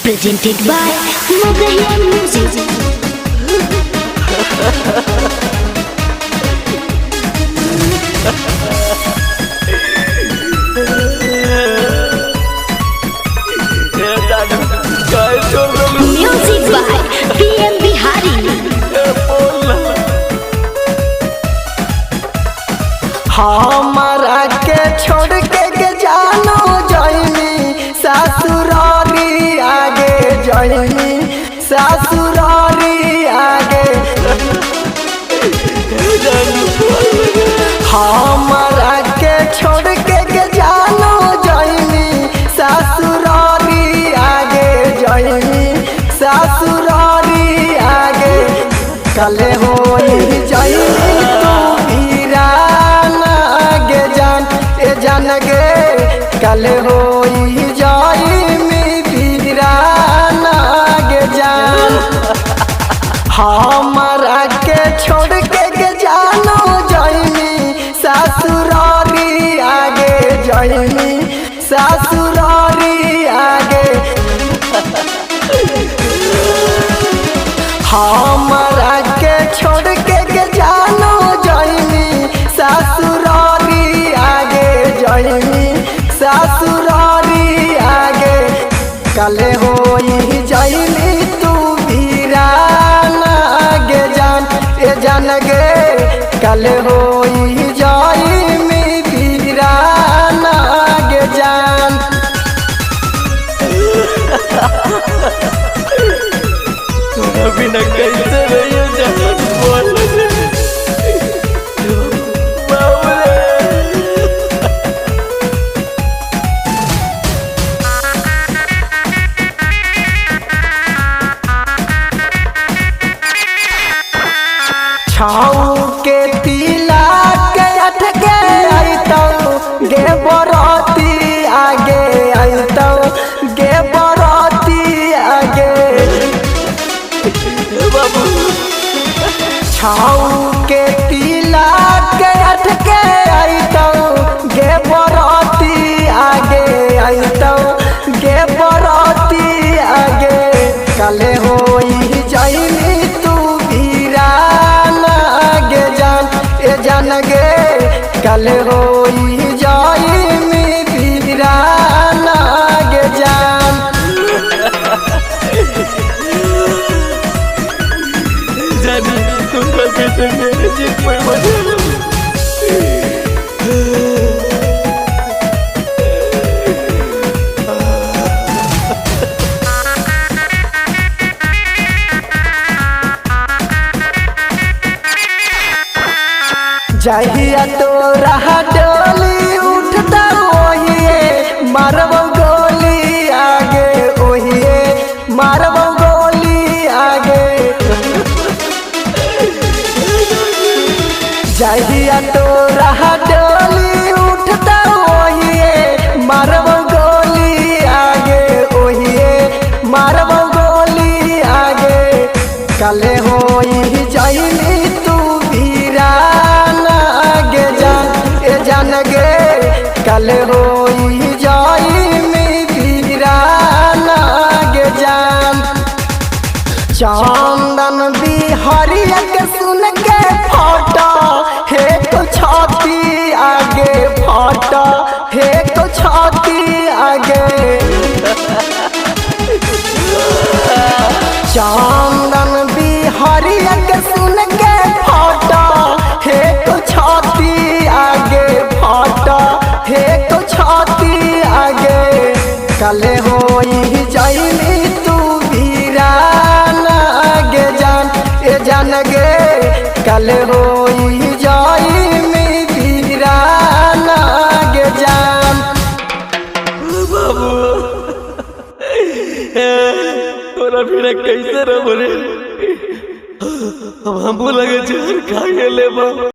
presented by Mogahiya Music. Music by PM Bihari. हमारा के छोड़ के जानो जाइनी ससुरारी आगे जाइनी ससुरारी आगे हमारा के छोड़ के जानो जाइनी ससुरारी आगे जाइनी ससुरारी आगे कले हो जाइनी जान गे कल हो जाई मीराना गे जान हमारा के छोड़ के जानो जाइनी ससुरारी आगे जाइनी ससुरारी आगे हमारा के छोड़ के जानो जाइनी ससुरारी आगे जाइनी ससुरारी आगे कले हो जाइनी तू वीराना गे जान ए जान गे कले हो जाई वीराना गे जान बिना कैसे रहिए जान बोल छाऊ के तिला के अठ के आइतौ गे बराती आगे आइतौ गे बराती आगे छाऊ के तिला के अठ के आइतौ गे बराती आगे आइतौ गे बराती आगे कले हो जाइनी तू जान गे कल हो जाई वीराना गे जान जानी तुम कैसे मेरे जी कोई मजा जहिया तो रहा डोली उठता ओहिए मारबो गोली आगे ओहिए मारबो गोली आगे जहिया तो रहा डोली उठता ओहिए मारबो गोली आगे ओहिए मारबो गोली आगे कले हो जाइनी तू जान गे कल हो जाई वीराना गे जान चंदन बिहारिया के सुन के फाटा हे तो छाती आगे फाटा हे तो छाती आगे चंदन बिहारिया के सुन के फाटा हे तो छाती आगे फाटा हे तो छाती आगे कले हो जाइनी तू वीराना गे जान ए जान गे कले हो जाई वीराना गे जान बाबू तोरा बिना कैसे रह बोले हम लगे जान खा गेले बाबू।